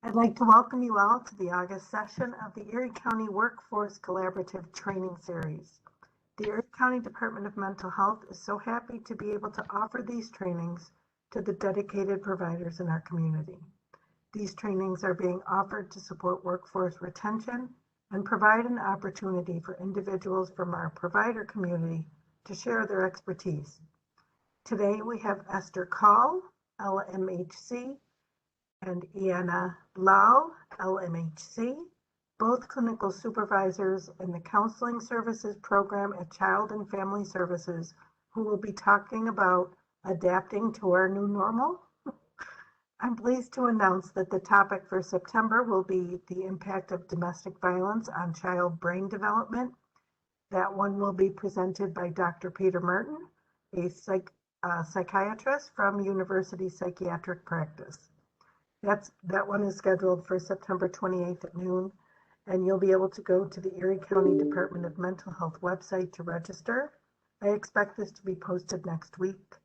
I'd like to welcome you all to the August session of the Erie County Workforce Collaborative Training Series. The Erie County Department of Mental Health is so happy to be able to offer these trainings to the dedicated providers in our community. These trainings are being offered to support workforce retention and provide an opportunity for individuals from our provider community to share their expertise. Today we have Esther Kaul, LMHC, and Lana, LMHC, both clinical supervisors in the Counseling Services Program at Child and Family Services, who will be talking about adapting to our new normal. I'm pleased to announce that the topic for September will be the impact of domestic violence on child brain development. That one will be presented by Dr. Peter Merton, a psychiatrist from University Psychiatric Practice. That one is scheduled for September 28th at noon, and you'll be able to go to the Erie County Department of Mental Health website to register. I expect this to be posted next week.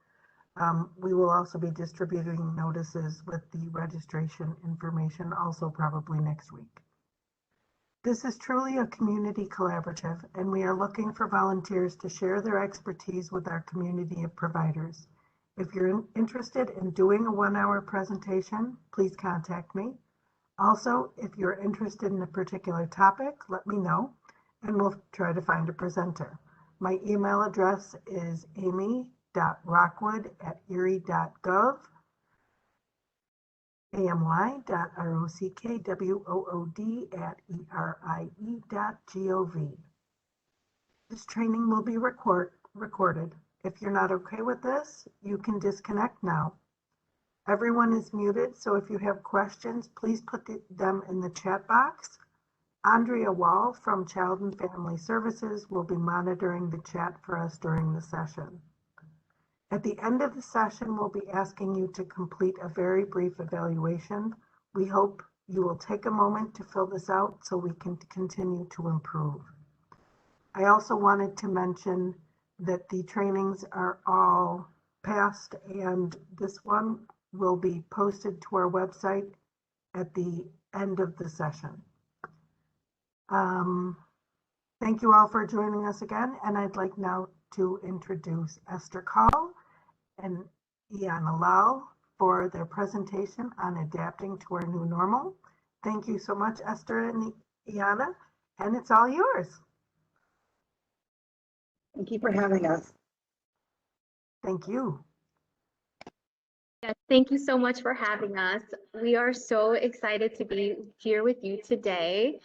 We will also be distributing notices with the registration information also probably next week. This is truly a community collaborative, and we are looking for volunteers to share their expertise with our community of providers. If you're interested in doing a 1-hour presentation, please contact me. Also, if you're interested in a particular topic, let me know, and we'll try to find a presenter. My email address is amy.rockwood@erie.gov, amy.rockwood@erie.gov. This training will be recorded. If you're not okay with this, you can disconnect now. Everyone is muted, so if you have questions, please put them in the chat box. Andrea Wall from Child and Family Services will be monitoring the chat for us during the session. At the end of the session, we'll be asking you to complete a very brief evaluation. We hope you will take a moment to fill this out so we can continue to improve. I also wanted to mention that the trainings are all passed, and this one will be posted to our website at the end of the session. Thank you all for joining us again, and I'd like now to introduce Esther Kaul and Lana for their presentation on adapting to our new normal. Thank you so much, Esther and Lana, and it's all yours. Thank you for having us. Thank you. Yes, thank you so much for having us. We are so excited to be here with you today.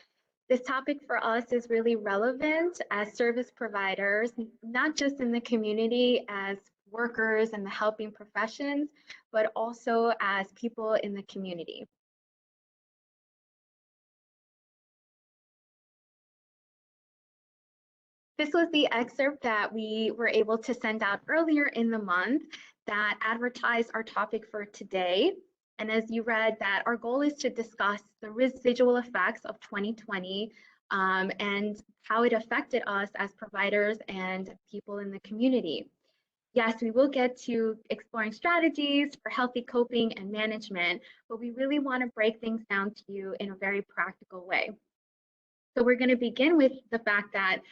This topic for us is really relevant as service providers, not just in the community as workers and the helping professions, but also as people in the community. This was the excerpt that we were able to send out earlier in the month that advertised our topic for today. And as you read, that our goal is to discuss the residual effects of 2020 and how it affected us as providers and people in the community. Yes, we will get to exploring strategies for healthy coping and management, but we really want to break things down to you in a very practical way. So we're going to begin with the fact that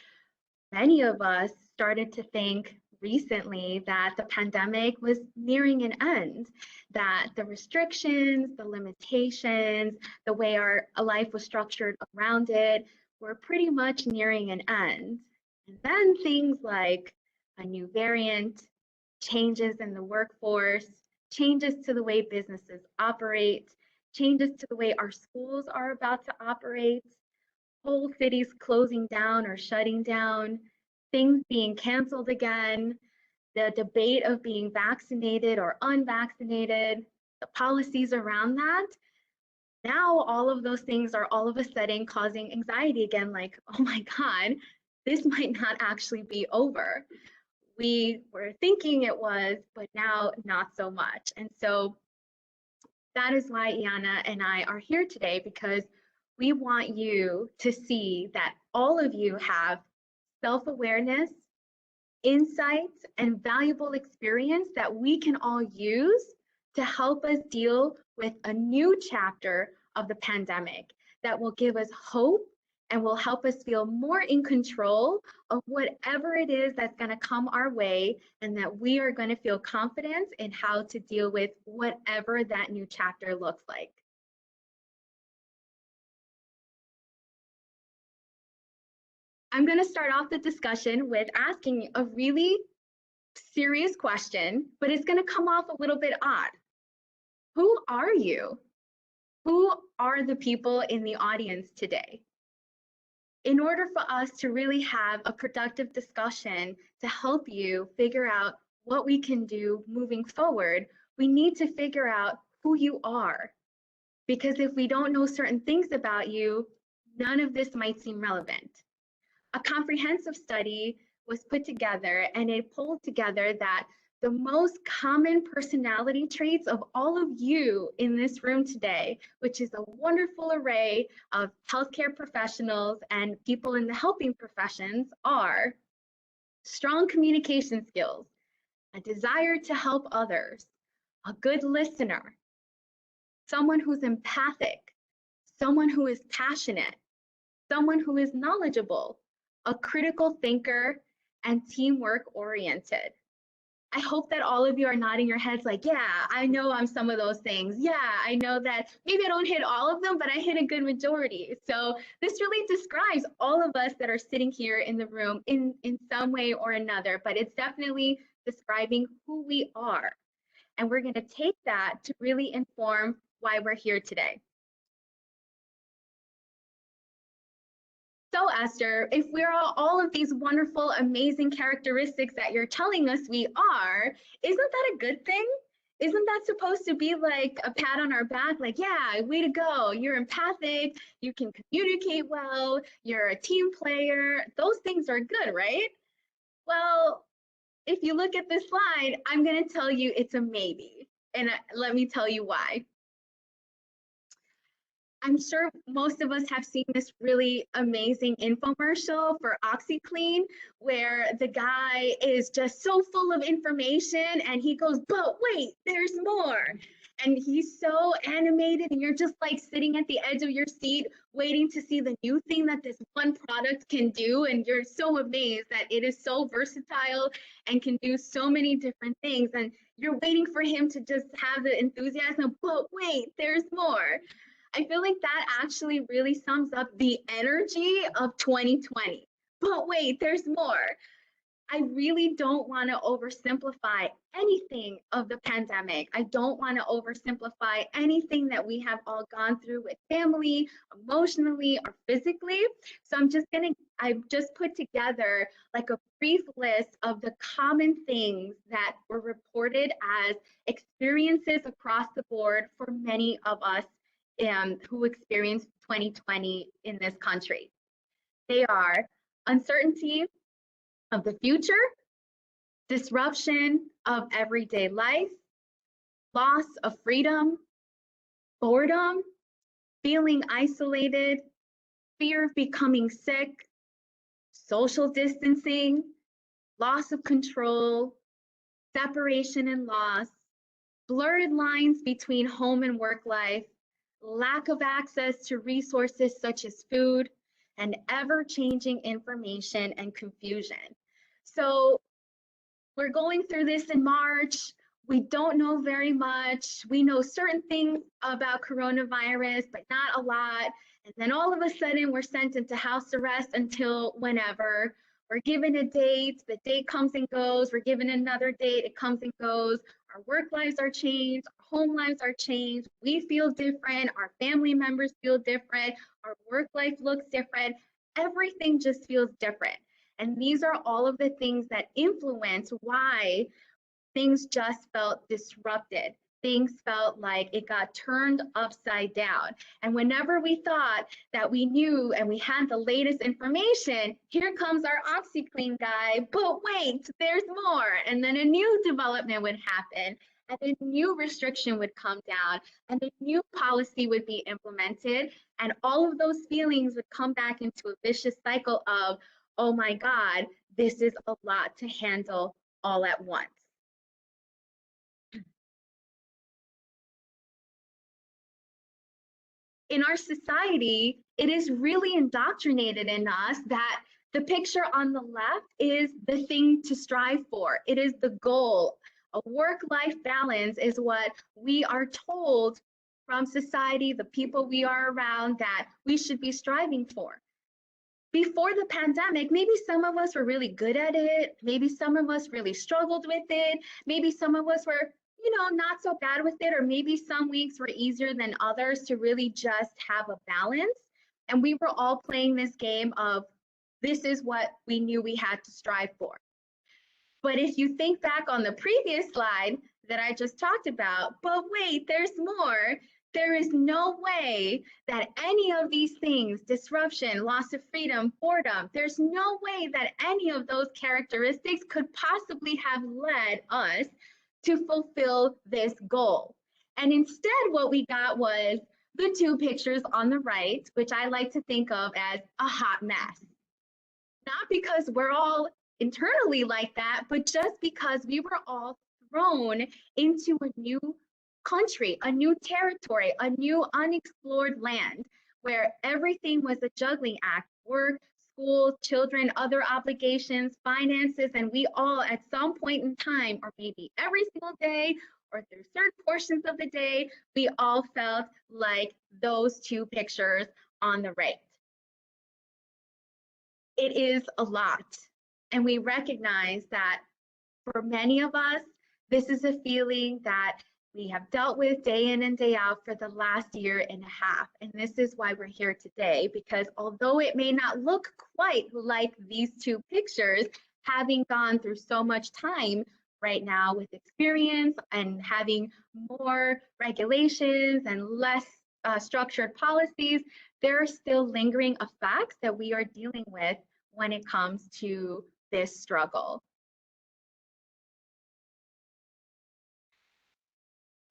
many of us started to think recently that the pandemic was nearing an end, that the restrictions, the limitations, the way our life was structured around it were pretty much nearing an end. And then things like a new variant, changes in the workforce, changes to the way businesses operate, changes to the way our schools are about to operate, whole cities closing down or shutting down, things being canceled again, the debate of being vaccinated or unvaccinated, the policies around that. Now all of those things are all of a sudden causing anxiety again, like, oh my God, this might not actually be over. We were thinking it was, but now not so much. And so that is why Lana and I are here today, because we want you to see that all of you have self-awareness, insights, and valuable experience that we can all use to help us deal with a new chapter of the pandemic that will give us hope and will help us feel more in control of whatever it is that's going to come our way, and that we are going to feel confidence in how to deal with whatever that new chapter looks like. I'm going to start off the discussion with asking a really serious question, but it's going to come off a little bit odd. Who are you? Who are the people in the audience today? In order for us to really have a productive discussion to help you figure out what we can do moving forward, we need to figure out who you are. Because if we don't know certain things about you, none of this might seem relevant. A comprehensive study was put together, and it pulled together that the most common personality traits of all of you in this room today, which is a wonderful array of healthcare professionals and people in the helping professions, are strong communication skills, a desire to help others, a good listener, someone who's empathic, someone who is passionate, someone who is knowledgeable, a critical thinker, and teamwork oriented. I hope that all of you are nodding your heads like, yeah, I know I'm some of those things. Yeah, I know that maybe I don't hit all of them, but I hit a good majority. So this really describes all of us that are sitting here in the room in some way or another, but it's definitely describing who we are. And we're going to take that to really inform why we're here today. So Esther, if we're all of these wonderful, amazing characteristics that you're telling us we are, isn't that a good thing? Isn't that supposed to be like a pat on our back? Like, yeah, way to go. You're empathic, you can communicate well, you're a team player. Those things are good, right? Well, if you look at this slide, I'm going to tell you it's a maybe. And let me tell you why. I'm sure most of us have seen this really amazing infomercial for OxyClean, where the guy is just so full of information and he goes, but wait, there's more. And he's so animated, and you're just like sitting at the edge of your seat waiting to see the new thing that this one product can do. And you're so amazed that it is so versatile and can do so many different things. And you're waiting for him to just have the enthusiasm, but wait, there's more. I feel like that actually really sums up the energy of 2020. But wait, there's more. I really don't want to oversimplify anything of the pandemic. I don't want to oversimplify anything that we have all gone through with family, emotionally, or physically. So I've just put together like a brief list of the common things that were reported as experiences across the board for many of us who experienced 2020 in this country. They are uncertainty of the future, disruption of everyday life, loss of freedom, boredom, feeling isolated, fear of becoming sick, social distancing, loss of control, separation and loss, blurred lines between home and work life, lack of access to resources such as food, and ever-changing information and confusion. So we're going through this in March. We don't know very much. We know certain things about coronavirus, but not a lot. And then all of a sudden, we're sent into house arrest until whenever. We're given a date, the date comes and goes. We're given another date, it comes and goes. Our work lives are changed, our home lives are changed. We feel different, our family members feel different, our work life looks different. Everything just feels different. And these are all of the things that influence why things just felt disrupted. Things felt like it got turned upside down. And whenever we thought that we knew and we had the latest information, here comes our OxyClean guy, but wait, there's more. And then a new development would happen, and a new restriction would come down, and a new policy would be implemented, and all of those feelings would come back into a vicious cycle of, oh my God, this is a lot to handle all at once. in our society, it is really indoctrinated in us that the picture on the left is the thing to strive for. It is the goal. A work-life balance is what we are told from society, the people we are around, that we should be striving for. Before the pandemic, maybe some of us were really good at it. Maybe some of us really struggled with it. Maybe some of us were, not so bad with it, or maybe some weeks were easier than others to really just have a balance. And we were all playing this game of, this is what we knew we had to strive for. But if you think back on the previous slide that I just talked about, but wait, there's more. There is no way that any of these things, disruption, loss of freedom, boredom, there's no way that any of those characteristics could possibly have led us to fulfill this goal. And instead, what we got was the two pictures on the right, which I like to think of as a hot mess. Not because we're all internally like that, but just because we were all thrown into a new country, a new territory, a new unexplored land where everything was a juggling act: work, school, children, other obligations, finances, and we all at some point in time, or maybe every single day, or through certain portions of the day, we all felt like those two pictures on the right. It is a lot. And we recognize that for many of us, this is a feeling that we have dealt with day in and day out for the last year and a half. And this is why we're here today, because although it may not look quite like these two pictures, having gone through so much time right now with experience and having more regulations and less structured policies, there are still lingering effects that we are dealing with when it comes to this struggle.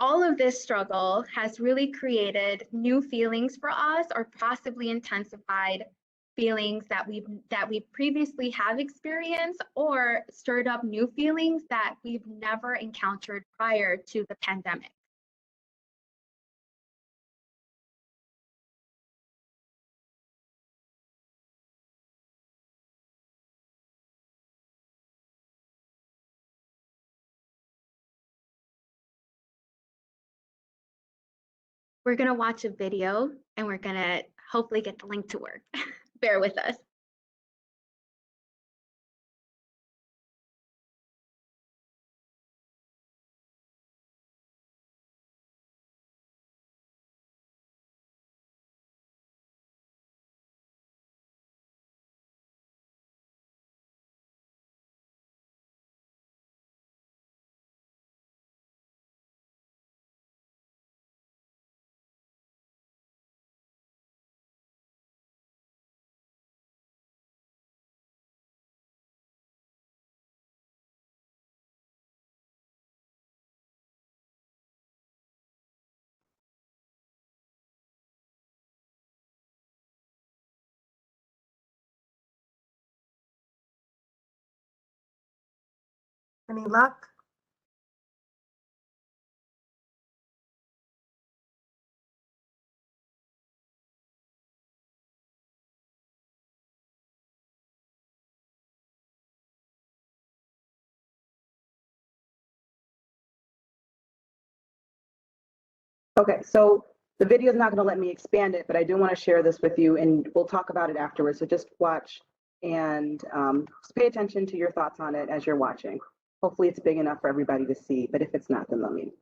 All of this struggle has really created new feelings for us, or possibly intensified feelings that we previously have experienced, or stirred up new feelings that we've never encountered prior to the pandemic. We're going to watch a video and we're going to hopefully get the link to work. Bear with us. Any luck? Okay, so the video is not going to let me expand it, but I do want to share this with you, and we'll talk about it afterwards. So just watch and just pay attention to your thoughts on it as you're watching. Hopefully it's big enough for everybody to see, but if it's not, then let me know.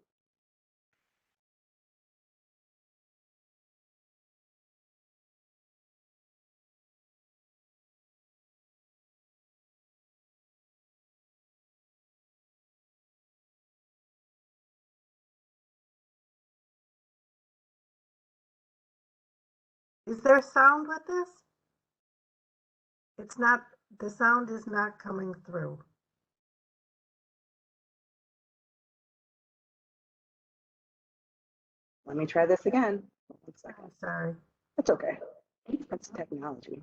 Is there sound with this? It's not, the sound is not coming through. Let me try this again. 1 second. I'm sorry. It's okay. That's technology.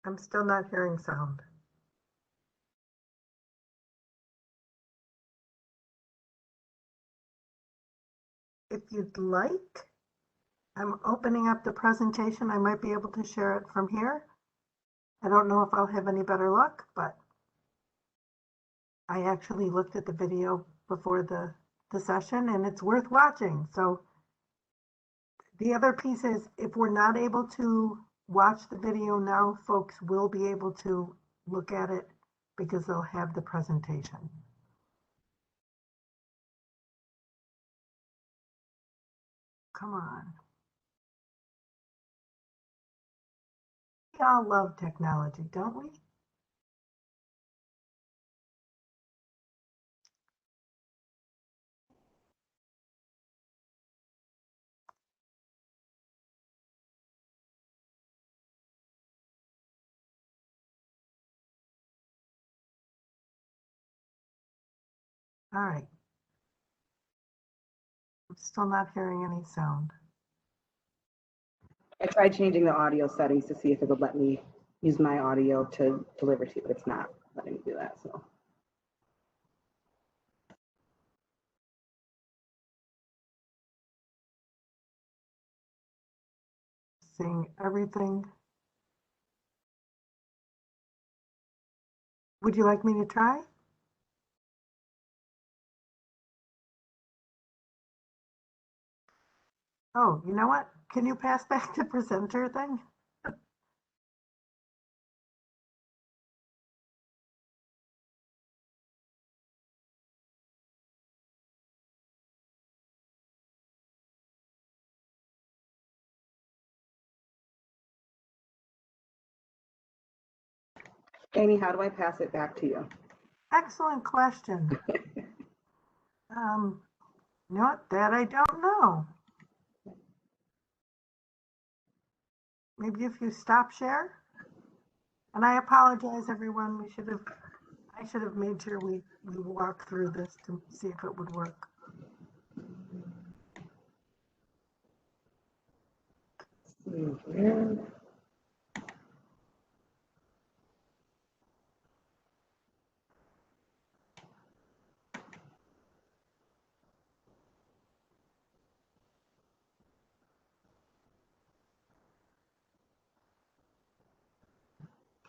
I'm still not hearing sound. If you'd like, I'm opening up the presentation. I might be able to share it from here. I don't know if I'll have any better luck, but I actually looked at the video before the session and it's worth watching. So the other piece is if we're not able to watch the video now, folks will be able to look at it because they'll have the presentation. Come on. We all love technology, don't we? All right. I'm still not hearing any sound. I tried changing the audio settings to see if it would let me use my audio to deliver to you, but it's not letting me do that. So Seeing everything. Would you like me to try? Oh, you know what? Can you pass back the presenter thing? Amy, how do I pass it back to you? Excellent question. You know what? That I don't know. Maybe if you stop share. And I apologize, everyone. I should have made sure we walk through this to see if it would work.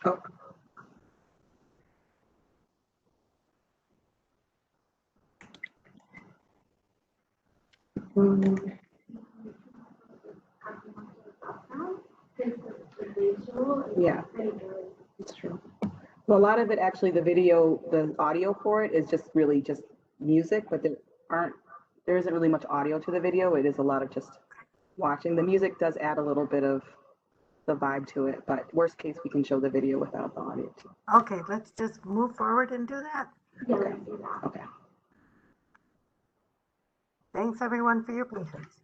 Oh. Yeah, it's true. Well, a lot of it actually, the audio for it is just really just music, but there isn't really much audio to the video. It is a lot of just watching. The music does add a little bit of the vibe to it, but worst case, we can show the video without the audio too. Okay, let's just move forward and do that. Okay. Okay. Thanks, everyone, for your patience.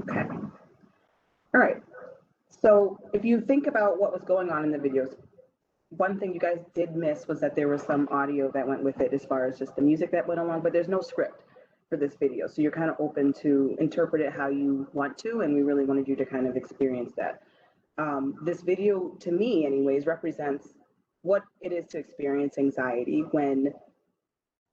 Okay. All right. So if you think about what was going on in the videos, one thing you guys did miss was that there was some audio that went with it as far as just the music that went along, but there's no script for this video. So you're kind of open to interpret it how you want to, and we really wanted you to kind of experience that. This video, to me anyways, represents what it is to experience anxiety when,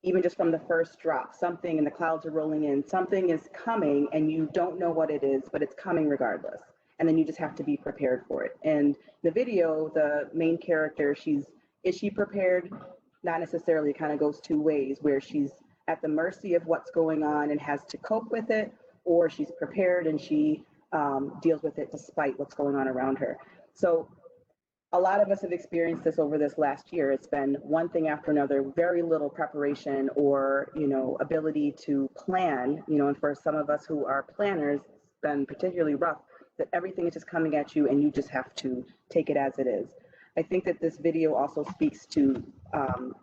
even just from the first drop, something and the clouds are rolling in, something is coming and you don't know what it is, but it's coming regardless. And then you just have to be prepared for it. And the video, the main character, is she prepared? Not necessarily, kind of goes two ways, where she's at the mercy of what's going on and has to cope with it, or she's prepared and she deals with it despite what's going on around her. So a lot of us have experienced this over this last year. It's been one thing after another, very little preparation or, ability to plan, and for some of us who are planners, it's been particularly rough that everything is just coming at you and you just have to take it as it is. I think that this video also speaks to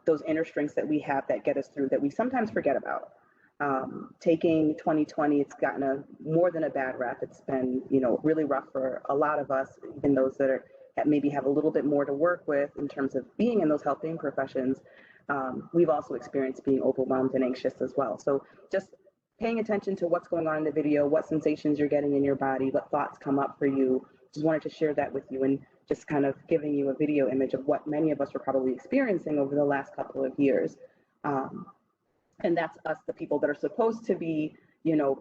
those inner strengths that we have that get us through, that we sometimes forget about. Taking 2020, it's gotten more than a bad rap. It's been, really rough for a lot of us, even those that maybe have a little bit more to work with in terms of being in those helping professions. We've also experienced being overwhelmed and anxious as well. So just paying attention to what's going on in the video, what sensations you're getting in your body, what thoughts come up for you. Just wanted to share that with you and just kind of giving you a video image of what many of us were probably experiencing over the last couple of years. And that's us, the people that are supposed to be,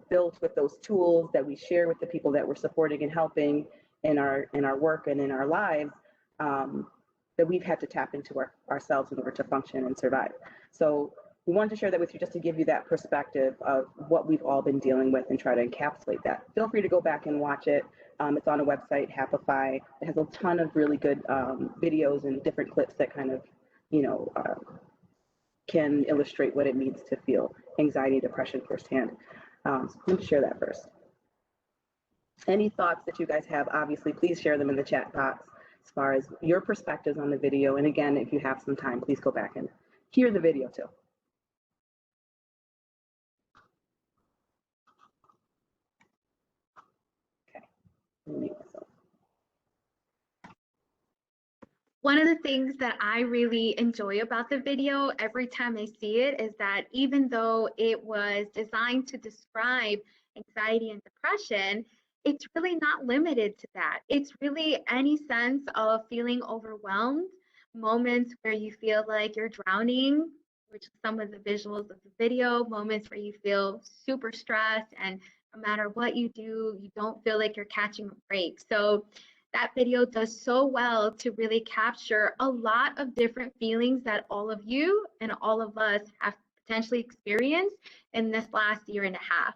built with those tools that we share with the people that we're supporting and helping in our work and in our lives, that we've had to tap into ourselves in order to function and survive. So we wanted to share that with you just to give you that perspective of what we've all been dealing with and try to encapsulate that. Feel free to go back and watch it. It's on a website, Happify. It has a ton of really good videos and different clips that kind of, can illustrate what it means to feel anxiety and depression firsthand. So let me share that first. Any thoughts that you guys have, obviously, please share them in the chat box as far as your perspectives on the video. And again, if you have some time, please go back and hear the video too. Okay. One of the things that I really enjoy about the video every time I see it is that even though it was designed to describe anxiety and depression, it's really not limited to that. It's really any sense of feeling overwhelmed, moments where you feel like you're drowning, which is some of the visuals of the video, moments where you feel super stressed and no matter what you do, you don't feel like you're catching a break. So that video does so well to really capture a lot of different feelings that all of you and all of us have potentially experienced in this last year and a half.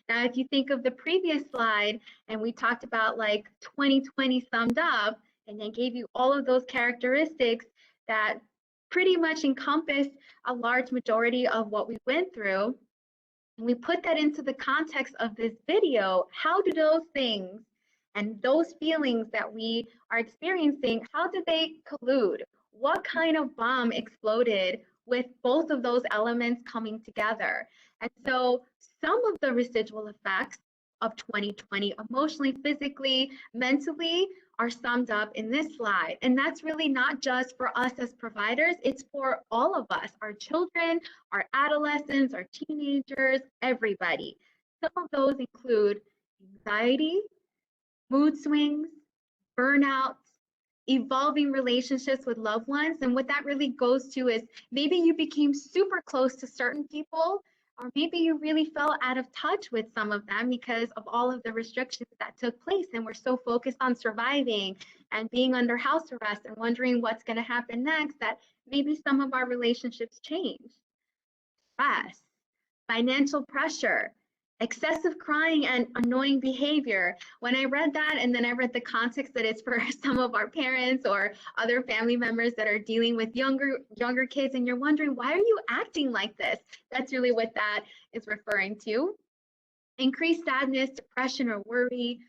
Now, if you think of the previous slide, and we talked about like 2020 summed up, and then gave you all of those characteristics that pretty much encompass a large majority of what we went through, and we put that into the context of this video, how do those things and those feelings that we are experiencing, how did they collude? What kind of bomb exploded with both of those elements coming together? And so some of the residual effects of 2020, emotionally, physically, mentally, are summed up in this slide. And that's really not just for us as providers, it's for all of us, our children, our adolescents, our teenagers, everybody. Some of those include anxiety, mood swings, burnouts, evolving relationships with loved ones. And what that really goes to is maybe you became super close to certain people, or maybe you really fell out of touch with some of them because of all of the restrictions that took place. And we're so focused on surviving and being under house arrest and wondering what's going to happen next that maybe some of our relationships change. Stress, financial pressure, excessive crying and annoying behavior. When I read that, and then I read the context that it's for some of our parents or other family members that are dealing with younger kids, and you're wondering, why are you acting like this? That's really what that is referring to. Increased sadness, depression, or worry,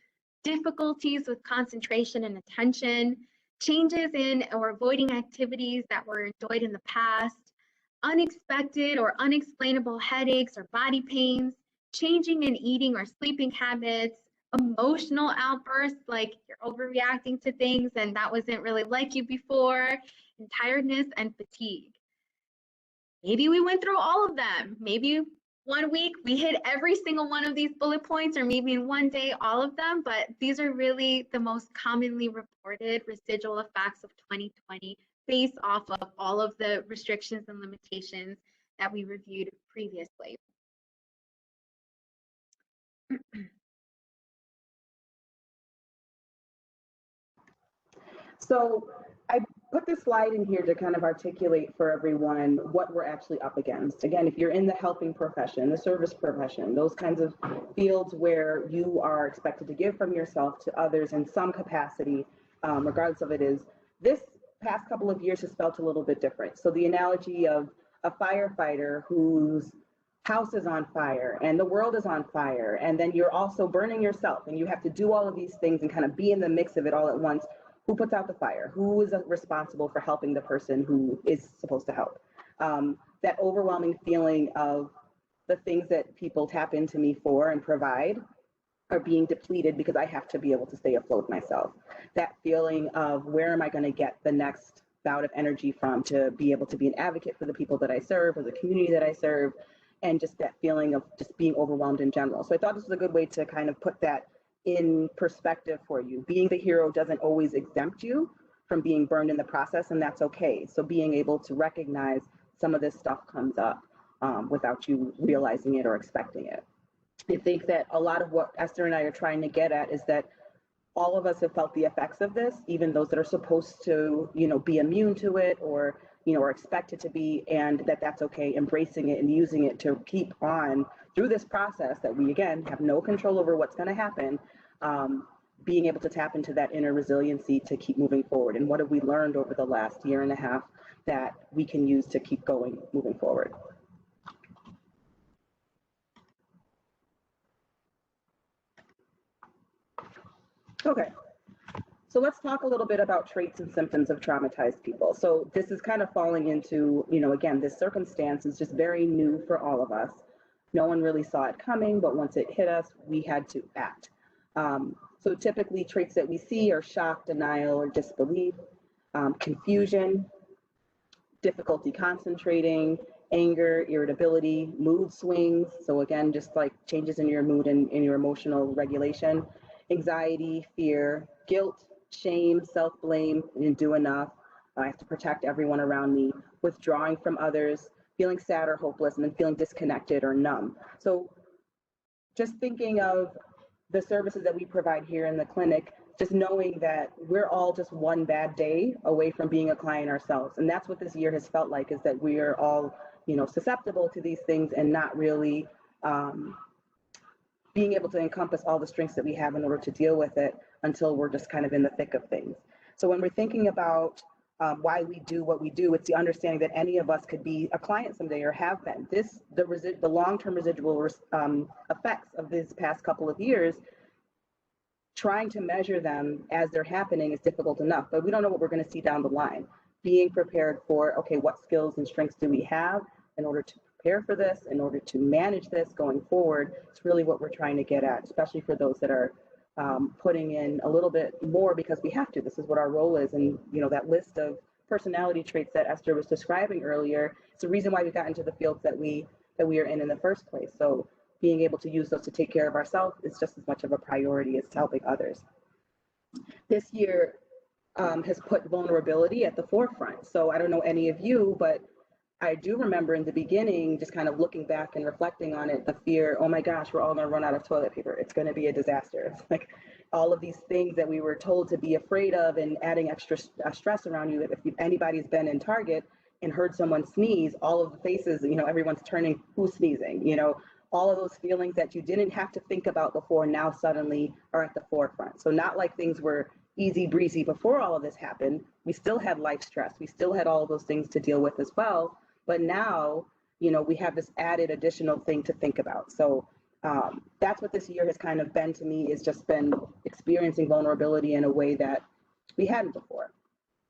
difficulties with concentration and attention, changes in or avoiding activities that were enjoyed in the past, unexpected or unexplainable headaches or body pains, changing in eating or sleeping habits, emotional outbursts like you're overreacting to things and that wasn't really like you before, and tiredness and fatigue. Maybe we went through all of them. Maybe one week we hit every single one of these bullet points, or maybe in one day all of them, but these are really the most commonly reported residual effects of 2020 based off of all of the restrictions and limitations that we reviewed previously. So I put this slide in here to kind of articulate for everyone what we're actually up against. Again, if you're in the helping profession, the service profession, those kinds of fields where you are expected to give from yourself to others in some capacity, regardless of it is, this past couple of years has felt a little bit different. So the analogy of a firefighter whose house is on fire and the world is on fire, and then you're also burning yourself and you have to do all of these things and kind of be in the mix of it all at once. Who puts out the fire? Who is responsible for helping the person who is supposed to help? That overwhelming feeling of the things that people tap into me for and provide are being depleted because I have to be able to stay afloat myself. That feeling of where am I going to get the next bout of energy from to be able to be an advocate for the people that I serve or the community that I serve, and just that feeling of just being overwhelmed in general. So I thought this was a good way to kind of put that in perspective for you. Being the hero doesn't always exempt you from being burned in the process, and that's okay. So being able to recognize some of this stuff comes up without you realizing it or expecting it. I think that a lot of what Esther and I are trying to get at is that all of us have felt the effects of this, even those that are supposed to, be immune to it or, are expected to be, and that's okay, embracing it and using it to keep on through this process that we, again, have no control over what's going to happen, being able to tap into that inner resiliency to keep moving forward. And what have we learned over the last year and a half that we can use to keep going, moving forward? Okay, so let's talk a little bit about traits and symptoms of traumatized people. So this is kind of falling into, again, this circumstance is just very new for all of us. No one really saw it coming, but once it hit us, we had to act. So typically traits that we see are shock, denial, or disbelief, confusion, difficulty concentrating, anger, irritability, mood swings. So again, just like changes in your mood and in your emotional regulation, anxiety, fear, guilt, shame, self-blame, didn't do enough, I have to protect everyone around me, withdrawing from others, feeling sad or hopeless, and then feeling disconnected or numb. So just thinking of the services that we provide here in the clinic, just knowing that we're all just one bad day away from being a client ourselves. And that's what this year has felt like, is that we are all, susceptible to these things and not really being able to encompass all the strengths that we have in order to deal with it until we're just kind of in the thick of things. So when we're thinking about why we do what we do, it's the understanding that any of us could be a client someday or have been. The long-term residual effects of these past couple of years, trying to measure them as they're happening is difficult enough, but we don't know what we're going to see down the line. Being prepared for, okay, what skills and strengths do we have in order to prepare for this, in order to manage this going forward, it's really what we're trying to get at, especially for those that are putting in a little bit more because we have to. This is what our role is. And, that list of personality traits that Esther was describing earlier, it's the reason why we got into the fields that we are in the first place. So being able to use those to take care of ourselves is just as much of a priority as helping others. This year has put vulnerability at the forefront. So I don't know any of you, but I do remember in the beginning, just kind of looking back and reflecting on it, the fear, oh my gosh, we're all going to run out of toilet paper. It's going to be a disaster. It's like all of these things that we were told to be afraid of and adding extra stress around you. If anybody's been in Target and heard someone sneeze, all of the faces, everyone's turning, who's sneezing, all of those feelings that you didn't have to think about before now suddenly are at the forefront. So not like things were easy breezy before all of this happened. We still had life stress. We still had all of those things to deal with as well. But now, we have this added additional thing to think about. So that's what this year has kind of been to me, is just been experiencing vulnerability in a way that we hadn't before.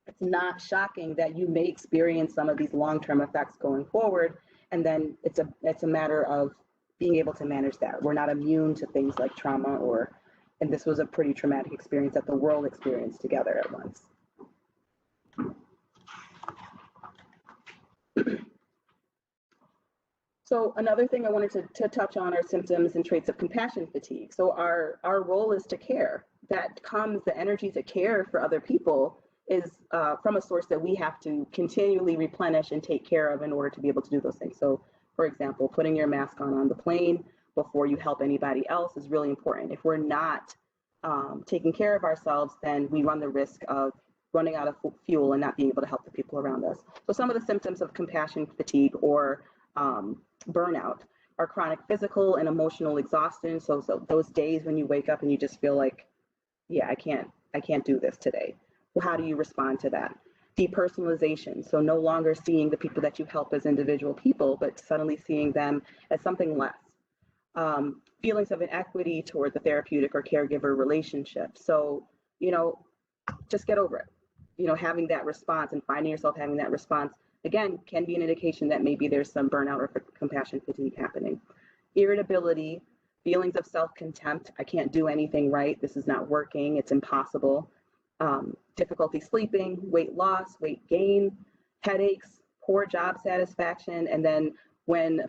It's not shocking that you may experience some of these long-term effects going forward. And then it's a matter of being able to manage that. We're not immune to things like trauma and this was a pretty traumatic experience that the world experienced together at once. So another thing I wanted to touch on are symptoms and traits of compassion fatigue. So our role is to care. That comes, the energy to care for other people is from a source that we have to continually replenish and take care of in order to be able to do those things. So for example, putting your mask on the plane before you help anybody else is really important. If we're not taking care of ourselves, then we run the risk of running out of fuel and not being able to help the people around us. So some of the symptoms of compassion fatigue or burnout are chronic physical and emotional exhaustion. So those days when you wake up and you just feel like, yeah, I can't do this today. Well, how do you respond to that? Depersonalization. So no longer seeing the people that you help as individual people, but suddenly seeing them as something less. Feelings of inequity toward the therapeutic or caregiver relationship. So, just get over it. Having that response and finding yourself having that response, again, can be an indication that maybe there's some burnout or compassion fatigue happening. Irritability, feelings of self-contempt. I can't do anything right. This is not working. It's impossible. Difficulty sleeping, weight loss, weight gain, headaches, poor job satisfaction, and then when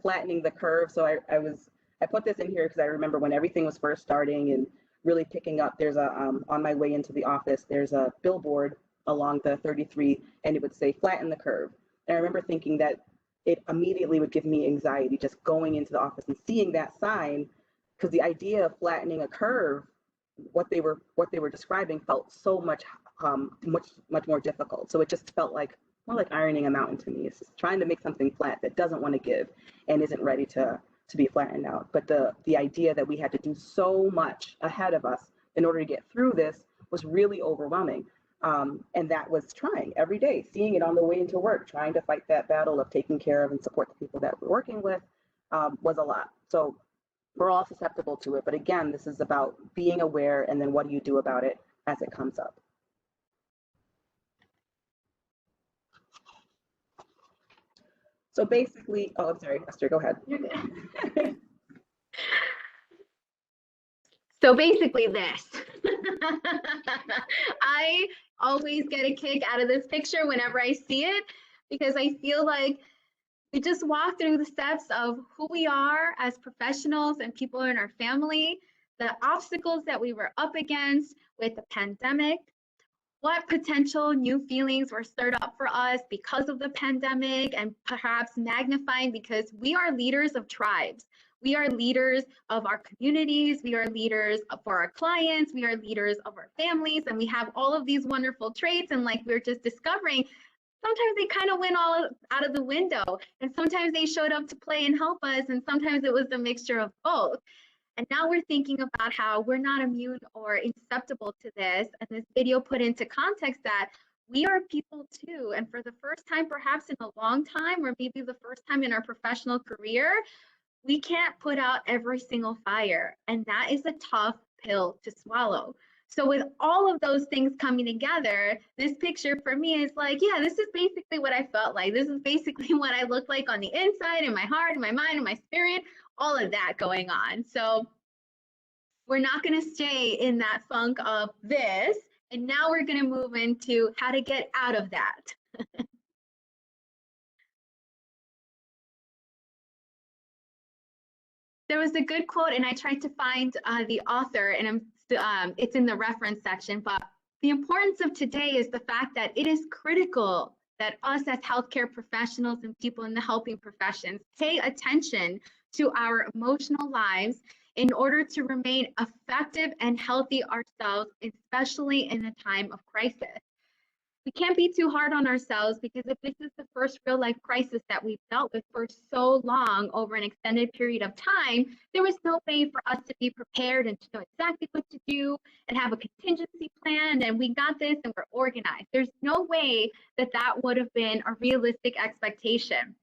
flattening the curve. So I put this in here because I remember when everything was first starting and really picking up, there's on my way into the office, there's a billboard along the 33 and it would say flatten the curve. And I remember thinking that it immediately would give me anxiety just going into the office and seeing that sign, because the idea of flattening a curve, what they were describing felt so much more difficult. So it just felt like more like ironing a mountain to me. It's just trying to make something flat that doesn't want to give and isn't ready to be flattened out. But the idea that we had to do so much ahead of us in order to get through this was really overwhelming. And that was trying every day, seeing it on the way into work, trying to fight that battle of taking care of and support the people that we're working with was a lot. So we're all susceptible to it. But again, this is about being aware and then what do you do about it as it comes up. So basically, oh, I'm sorry, Esther, go ahead. You're good. So basically this. I always get a kick out of this picture whenever I see it, because I feel like we just walk through the steps of who we are as professionals and people in our family, the obstacles that we were up against with the pandemic, what potential new feelings were stirred up for us because of the pandemic, and perhaps magnifying because we are leaders of tribes. We are leaders of our communities. We are leaders for our clients. We are leaders of our families. And we have all of these wonderful traits. And like we were just discovering, sometimes they kind of went all out of the window. And sometimes they showed up to play and help us. And sometimes it was the mixture of both. And now we're thinking about how we're not immune or insusceptible to this. And this video put into context that we are people too. And for the first time, perhaps in a long time, or maybe the first time in our professional career, we can't put out every single fire. And that is a tough pill to swallow. So with all of those things coming together, this picture for me is like, yeah, this is basically what I felt like. This is basically what I look like on the inside, in my heart, in my mind, in my spirit, all of that going on. So We're not going to stay in that funk of this, and now we're going to move into how to get out of that. There was a good quote, and I tried to find the author, and it's in the reference section, but the importance of today is the fact that it is critical that us as healthcare professionals and people in the helping professions pay attention to our emotional lives in order to remain effective and healthy ourselves, especially in a time of crisis. We can't be too hard on ourselves, because if this is the first real life crisis that we've dealt with for so long over an extended period of time, there was no way for us to be prepared and to know exactly what to do and have a contingency plan and we got this and we're organized. There's no way that that would have been a realistic expectation.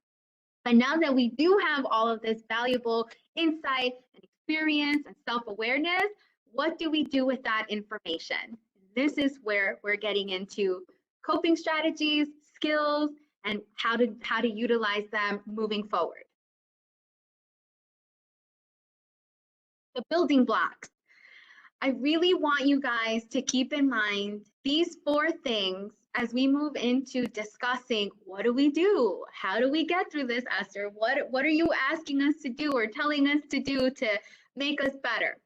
But now that we do have all of this valuable insight and experience and self-awareness, what do we do with that information? This is where we're getting into coping strategies, skills, and how to utilize them moving forward. The building blocks. I really want you guys to keep in mind these 4 things as we move into discussing what do we do? How do we get through this, Esther? What are you asking us to do or telling us to do to make us better?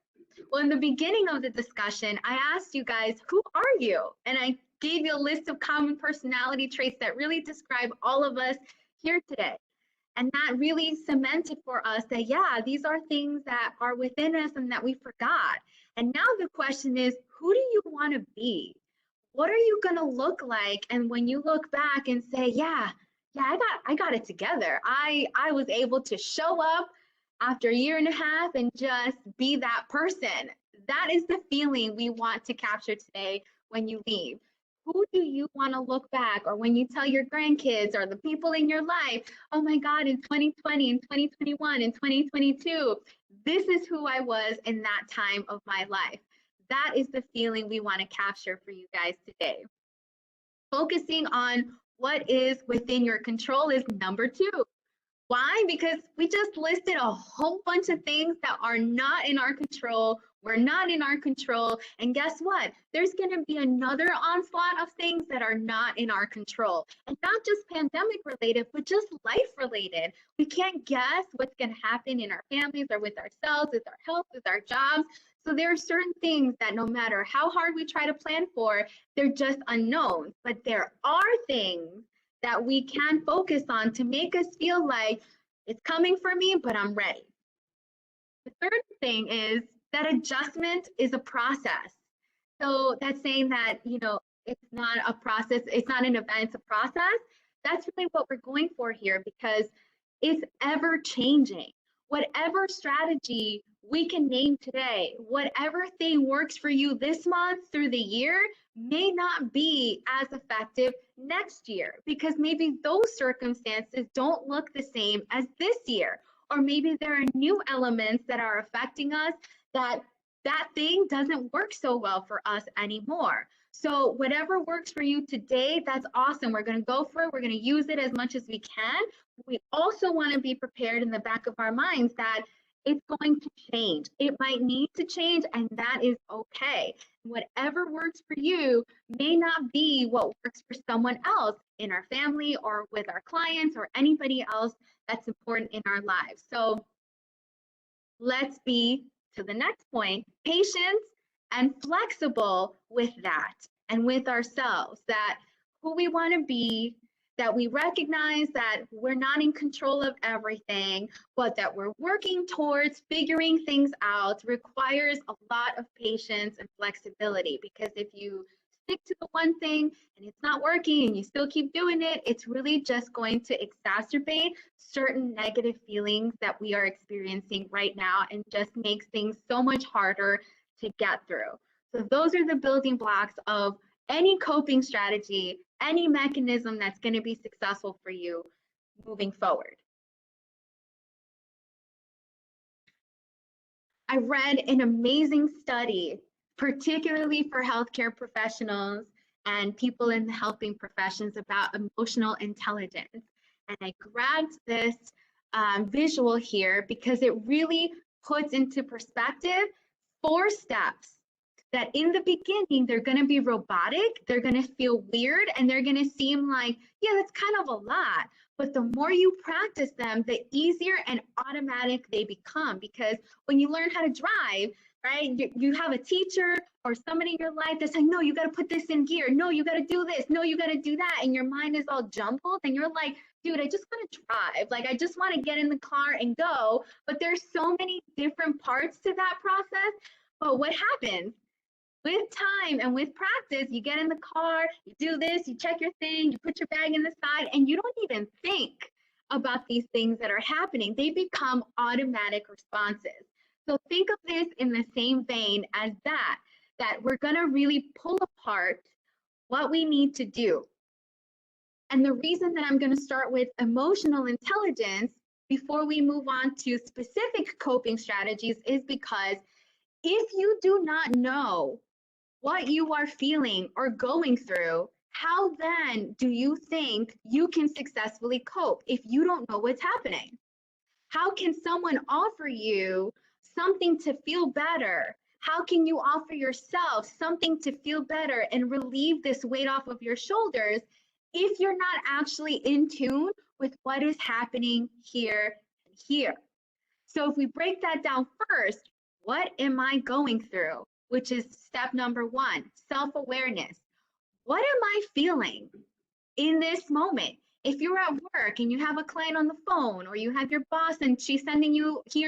Well, in the beginning of the discussion, I asked you guys, who are you? And I gave you a list of common personality traits that really describe all of us here today. And that really cemented for us that, yeah, these are things that are within us and that we forgot. And now the question is, who do you want to be? What are you going to look like? And when you look back and say, yeah, I got it together. I was able to show up after a year and a half and just be that person. That is the feeling we want to capture today when you leave. Who do you want to look back, or when you tell your grandkids or the people in your life, oh my God, in 2020, in 2021, in 2022, this is who I was in that time of my life. That is the feeling we want to capture for you guys today. Focusing on what is within your control is number 2. Why? Because we just listed a whole bunch of things that are not in our control. We're not in our control. And guess what? There's going to be another onslaught of things that are not in our control. And not just pandemic related, but just life related. We can't guess what's going to happen in our families or with ourselves, with our health, with our jobs. So there are certain things that no matter how hard we try to plan for, they're just unknown. But there are things that we can focus on to make us feel like it's coming for me, but I'm ready. The third thing is that adjustment is a process. So that's saying that, it's not a process, it's not an event, it's a process. That's really what we're going for here, because it's ever changing. Whatever strategy we can name today, whatever thing works for you this month through the year may not be as effective next year, because maybe those circumstances don't look the same as this year, or maybe there are new elements that are affecting us that thing doesn't work so well for us anymore. So whatever works for you today, that's awesome. We're going to go for it. We're going to use it as much as we can. We also want to be prepared in the back of our minds that it's going to change. It might need to change, and that is okay. Whatever works for you may not be what works for someone else in our family or with our clients or anybody else that's important in our lives. So let's be, to the next point, patient and flexible with that and with ourselves, that who we want to be, that we recognize that we're not in control of everything, but that we're working towards figuring things out requires a lot of patience and flexibility. Because if you stick to the one thing and it's not working and you still keep doing it, it's really just going to exacerbate certain negative feelings that we are experiencing right now and just makes things so much harder to get through. So those are the building blocks of any coping strategy, any mechanism that's going to be successful for you moving forward. I read an amazing study, particularly for healthcare professionals and people in the helping professions, about emotional intelligence. And I grabbed this visual here because it really puts into perspective 4 steps that in the beginning, they're going to be robotic, they're going to feel weird, and they're going to seem like, yeah, that's kind of a lot. But the more you practice them, the easier and automatic they become. Because when you learn how to drive, right, you have a teacher or somebody in your life that's like, no, you got to put this in gear. No, you got to do this. No, you got to do that. And your mind is all jumbled. And you're like, dude, I just want to drive. Like, I just want to get in the car and go. But there's so many different parts to that process. But what happens? With time and with practice, you get in the car, you do this, you check your thing, you put your bag in the side, and you don't even think about these things that are happening. They become automatic responses. So think of this in the same vein as that we're going to really pull apart what we need to do. And the reason that I'm going to start with emotional intelligence before we move on to specific coping strategies is because if you do not know what you are feeling or going through, how then do you think you can successfully cope if you don't know what's happening? How can someone offer you something to feel better? How can you offer yourself something to feel better and relieve this weight off of your shoulders if you're not actually in tune with what is happening here and here? So if we break that down first, what am I going through? Which is step number 1, self-awareness. What am I feeling in this moment? If you're at work and you have a client on the phone, or you have your boss and he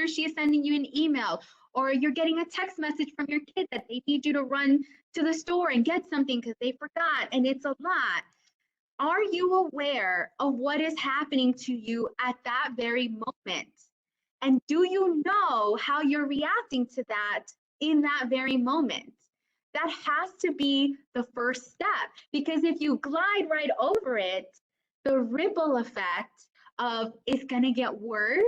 or she is sending you an email, or you're getting a text message from your kid that they need you to run to the store and get something because they forgot and it's a lot. Are you aware of what is happening to you at that very moment? And do you know how you're reacting to that in that very moment? That has to be the first step, because if you glide right over it, the ripple effect of it's going to get worse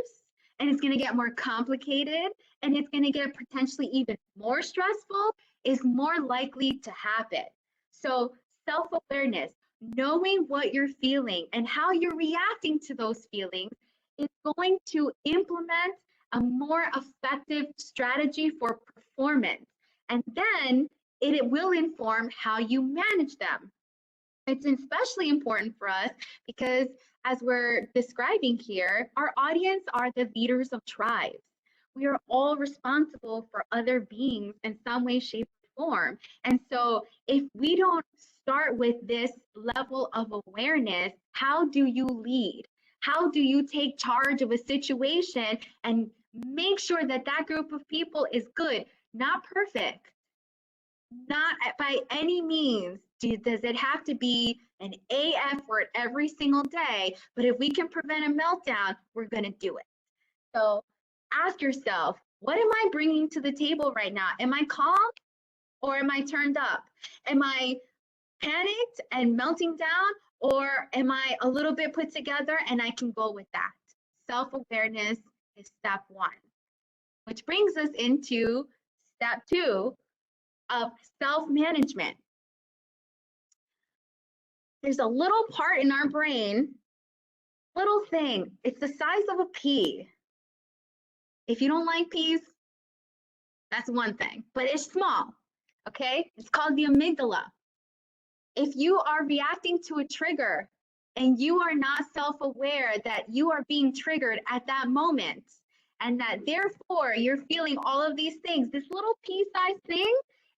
and it's going to get more complicated and it's going to get potentially even more stressful is more likely to happen. So self-awareness, knowing what you're feeling and how you're reacting to those feelings is going to implement a more effective strategy for performance. And then it will inform how you manage them. It's especially important for us because, as we're describing here, our audience are the leaders of tribes. We are all responsible for other beings in some way, shape, or form. And so if we don't start with this level of awareness, how do you lead? How do you take charge of a situation and make sure that that group of people is good, not perfect? Not by any means does it have to be an A effort every single day, but if we can prevent a meltdown, we're going to do it. So ask yourself, what am I bringing to the table right now? Am I calm or am I turned up? Am I panicked and melting down, or am I a little bit put together and I can go with that? Self-awareness is step 1, which brings us into step 2 of self-management. There's a little part in our brain, little thing, it's the size of a pea. If you don't like peas, that's one thing, but it's small, okay? It's called the amygdala. If you are reacting to a trigger and you are not self-aware that you are being triggered at that moment, and that therefore you're feeling all of these things, this little pea-sized thing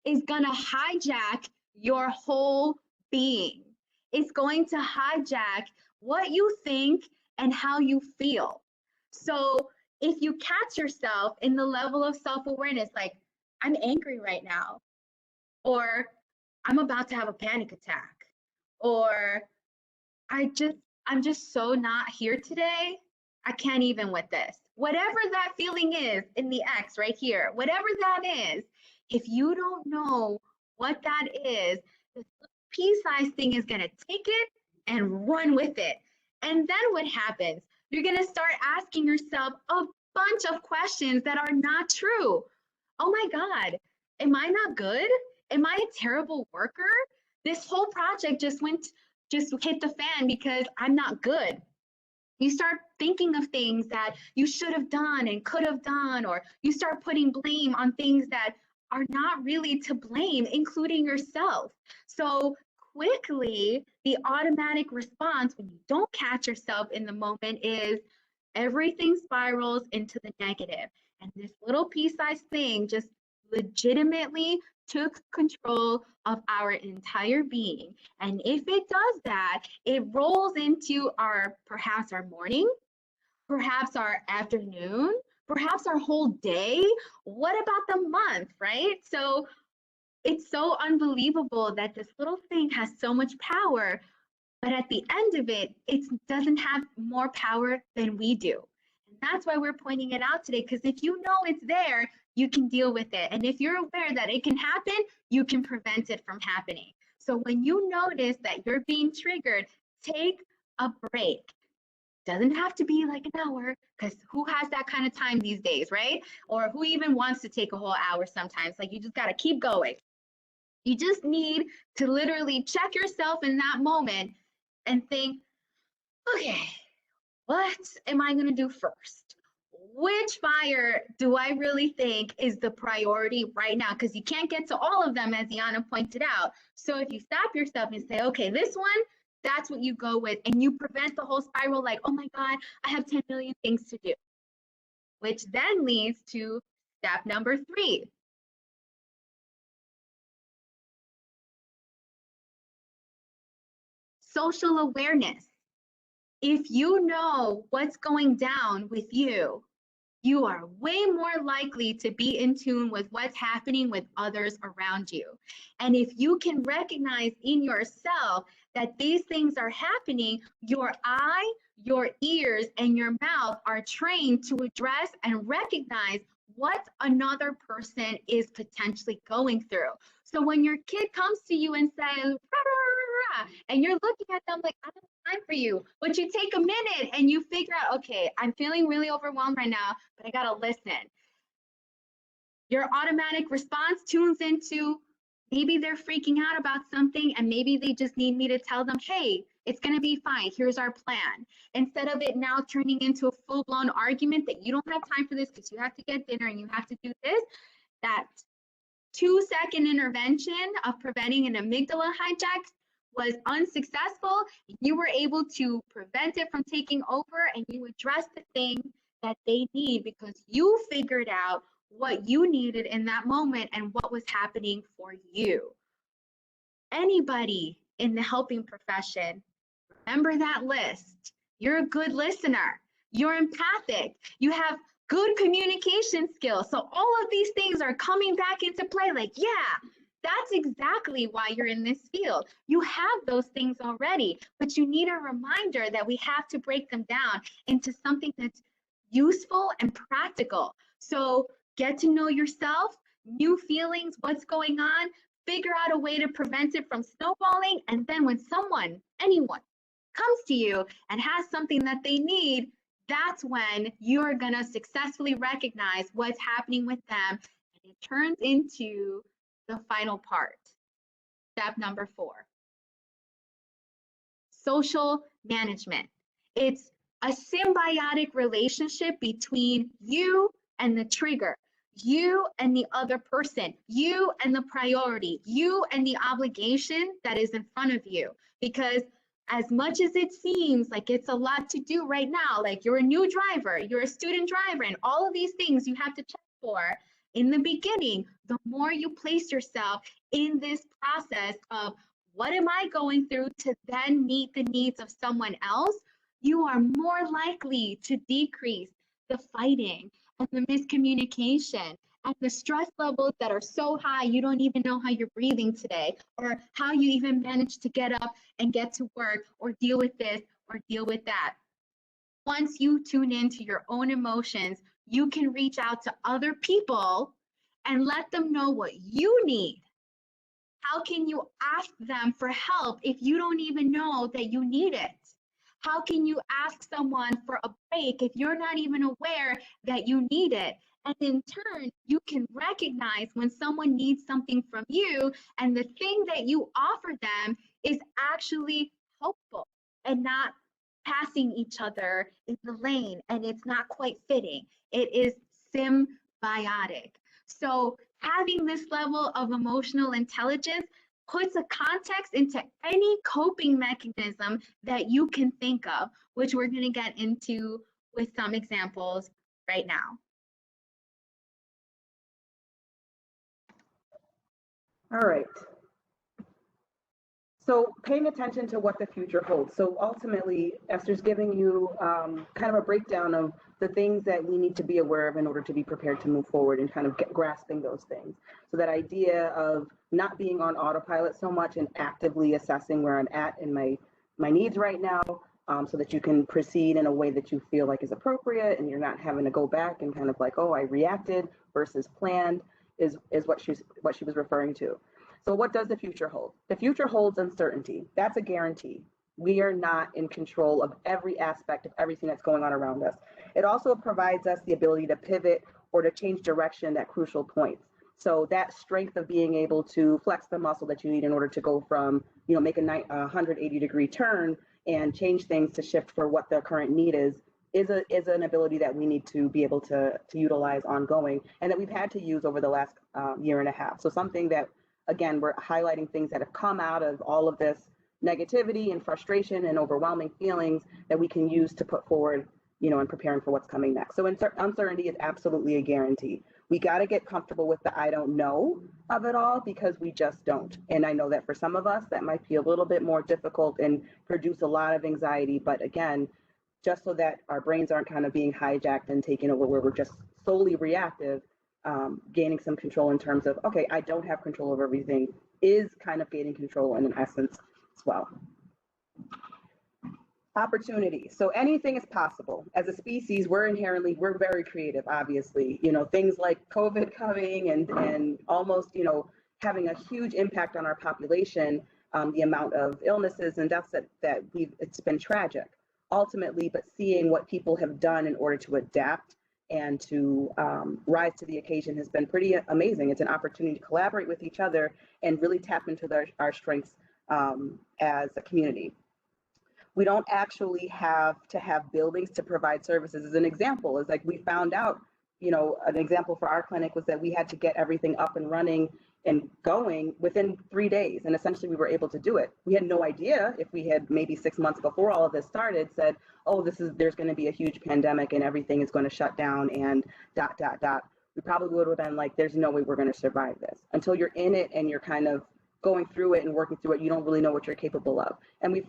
is gonna hijack your whole being. It's going to hijack what you think and how you feel. So if you catch yourself in the level of self-awareness, like, I'm angry right now, or I'm about to have a panic attack, or I'm just so not here today, I can't even with this. Whatever that feeling is in the X right here, whatever that is, if you don't know what that is, this pea-sized thing is going to take it and run with it. And then what happens? You're going to start asking yourself a bunch of questions that are not true. Oh my God, am I not good? Am I a terrible worker? This whole project just hit the fan because I'm not good. You start thinking of things that you should have done and could have done, or you start putting blame on things that are not really to blame, including yourself. So quickly, the automatic response when you don't catch yourself in the moment is everything spirals into the negative. And this little pea-sized thing just legitimately took control of our entire being. And if it does that, it rolls into perhaps our morning, perhaps our afternoon, perhaps our whole day. What about the month, right? So it's so unbelievable that this little thing has so much power, but at the end of it, it doesn't have more power than we do. And that's why we're pointing it out today, because if you know it's there, you can deal with it. And if you're aware that it can happen, you can prevent it from happening. So when you notice that you're being triggered, take a break. Doesn't have to be like an hour, because who has that kind of time these days, right? Or who even wants to take a whole hour sometimes? Like, you just got to keep going. You just need to literally check yourself in that moment and think, okay, what am I going to do first? Which fire do I really think is the priority right now? Because you can't get to all of them, as Yana pointed out. So if you stop yourself and say, okay, this one, that's what you go with, and you prevent the whole spiral, like, oh my God, I have 10 million things to do, which then leads to step number 3. Social awareness. If you know what's going down with you, you are way more likely to be in tune with what's happening with others around you. And if you can recognize in yourself that these things are happening, your eye, your ears, and your mouth are trained to address and recognize what another person is potentially going through. So when your kid comes to you and says, rah, rah, rah, rah, and you're looking at them like, I don't have time for you, but you take a minute and you figure out, okay, I'm feeling really overwhelmed right now, but I gotta listen. Your automatic response tunes into, maybe they're freaking out about something and maybe they just need me to tell them, hey, it's gonna be fine, here's our plan. Instead of it now turning into a full-blown argument that you don't have time for this because you have to get dinner and you have to do this, that 2-second intervention of preventing an amygdala hijack was unsuccessful. You were able to prevent it from taking over, and you addressed the thing that they need because you figured out what you needed in that moment and what was happening for you. Anybody in the helping profession, remember that list. You're a good listener. You're empathic. You have good communication skills. So all of these things are coming back into play. Like, yeah, that's exactly why you're in this field. You have those things already, but you need a reminder that we have to break them down into something that's useful and practical. So get to know yourself, new feelings, what's going on, figure out a way to prevent it from snowballing. And then when someone, anyone, comes to you and has something that they need, that's when you're going to successfully recognize what's happening with them. And it turns into the final part, step number 4. Social management. It's a symbiotic relationship between you and the trigger, you and the other person, you and the priority, you and the obligation that is in front of you. Because as much as it seems like it's a lot to do right now, like you're a new driver, you're a student driver, and all of these things you have to check for, in the beginning, the more you place yourself in this process of what am I going through to then meet the needs of someone else, you are more likely to decrease the fighting and the miscommunication and the stress levels that are so high you don't even know how you're breathing today, or how you even manage to get up and get to work, or deal with this or deal with that. Once you tune into your own emotions, you can reach out to other people and let them know what you need. How can you ask them for help if you don't even know that you need it? How can you ask someone for a break if you're not even aware that you need it? And in turn, you can recognize when someone needs something from you and the thing that you offer them is actually helpful and not passing each other in the lane and it's not quite fitting. It is symbiotic. So having this level of emotional intelligence puts a context into any coping mechanism that you can think of, which we're going to get into with some examples right now. All right. So paying attention to what the future holds. So ultimately, Esther's giving you kind of a breakdown of the things that we need to be aware of in order to be prepared to move forward and kind of grasping those things. So that idea of not being on autopilot so much and actively assessing where I'm at in my needs right now, so that you can proceed in a way that you feel like is appropriate and you're not having to go back and kind of like, oh, I reacted versus planned is what she was referring to. So what does the future hold? The future holds uncertainty. That's a guarantee. We are not in control of every aspect of everything that's going on around us. It also provides us the ability to pivot or to change direction at crucial points. So that strength of being able to flex the muscle that you need in order to go from, make a 180-degree turn and change things to shift for what the current need is an ability that we need to be able to utilize ongoing and that we've had to use over the last year and a half. So something that, again, we're highlighting things that have come out of all of this negativity and frustration and overwhelming feelings that we can use to put forward, in preparing for what's coming next. So uncertainty is absolutely a guarantee. We got to get comfortable with the I don't know of it all because we just don't. And I know that for some of us, that might be a little bit more difficult and produce a lot of anxiety. But again, just so that our brains aren't kind of being hijacked and taken over where we're just solely reactive, gaining some control in terms of, okay, I don't have control over everything is kind of gaining control in an essence as well. Opportunity. So anything is possible. As a species, we're very creative, obviously. Things like COVID coming and almost, having a huge impact on our population, the amount of illnesses and deaths that it's been tragic ultimately, but seeing what people have done in order to adapt and to rise to the occasion has been pretty amazing. It's an opportunity to collaborate with each other and really tap into our strengths as a community. We don't actually have to have buildings to provide services. As an example, is like we found out, an example for our clinic was that we had to get everything up and running and going within 3 days. And essentially we were able to do it. We had no idea if we had maybe 6 months before all of this started said, oh, there's going to be a huge pandemic and everything is going to shut down and ... We probably would have been like, there's no way we're going to survive this. Until you're in it and you're kind of going through it and working through it, you don't really know what you're capable of. And we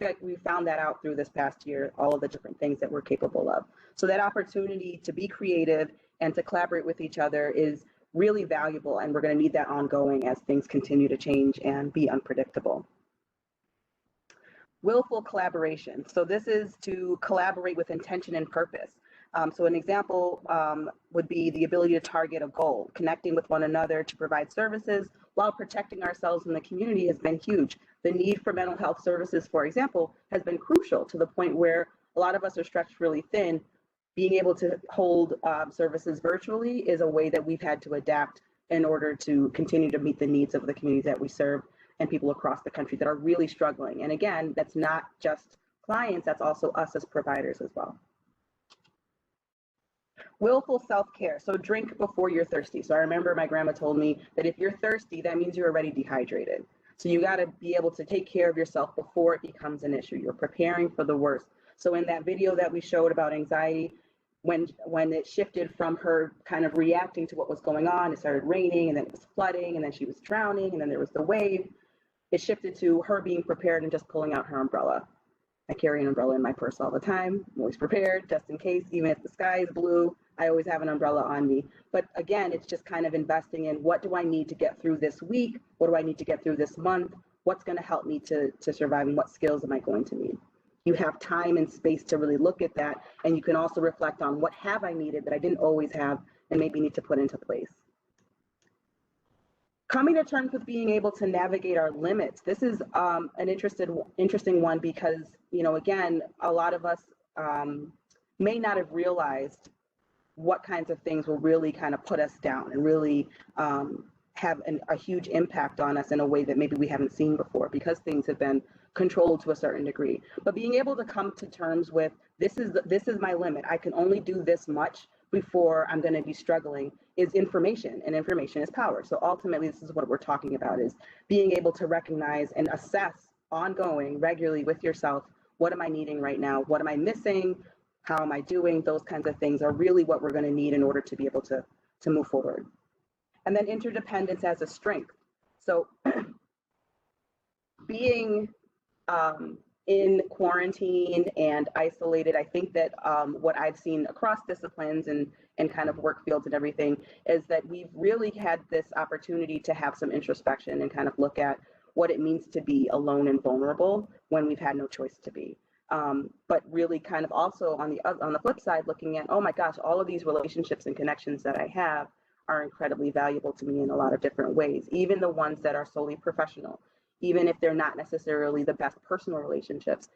found that out through this past year, all of the different things that we're capable of. So that opportunity to be creative and to collaborate with each other is really valuable, and we're going to need that ongoing as things continue to change and be unpredictable. Willful collaboration. So this is to collaborate with intention and purpose. So an example would be the ability to target a goal. Connecting with one another to provide services while protecting ourselves in the community has been huge. The need for mental health services, for example, has been crucial to the point where a lot of us are stretched really thin. Being able to hold services virtually is a way that we've had to adapt in order to continue to meet the needs of the communities that we serve and people across the country that are really struggling. And again, that's not just clients, that's also us as providers as well. Willful self-care. So drink before you're thirsty. So I remember my grandma told me that if you're thirsty, that means you're already dehydrated. So you got to be able to take care of yourself before it becomes an issue. You're preparing for the worst. So in that video that we showed about anxiety, when it shifted from her kind of reacting to what was going on, it started raining and then it was flooding and then she was drowning and then there was the wave. It shifted to her being prepared and just pulling out her umbrella. I carry an umbrella in my purse all the time. I'm always prepared, just in case, even if the sky is blue, I always have an umbrella on me. But again, it's just kind of investing in what do I need to get through this week? What do I need to get through this month? What's going to help me to survive and what skills am I going to need? You have time and space to really look at that. And you can also reflect on what have I needed that I didn't always have and maybe need to put into place. Coming to terms with being able to navigate our limits. This is an interesting one because, again, a lot of us may not have realized what kinds of things will really kind of put us down and really have a huge impact on us in a way that maybe we haven't seen before because things have been controlled to a certain degree. But being able to come to terms with this is my limit. I can only do this much before I'm going to be struggling is information, and information is power. So ultimately, this is what we're talking about, is being able to recognize and assess ongoing, regularly with yourself, what am I needing right now? What am I missing? How am I doing? Those kinds of things are really what we're going to need in order to be able to move forward. And then interdependence as a strength. So being in quarantine and isolated, I think that what I've seen across disciplines and kind of work fields and everything is that we've really had this opportunity to have some introspection and kind of look at what it means to be alone and vulnerable when we've had no choice to be. But really kind of also on the flip side, looking at, oh my gosh, all of these relationships and connections that I have are incredibly valuable to me in a lot of different ways, even the ones that are solely professional, even if they're not necessarily the best personal relationships.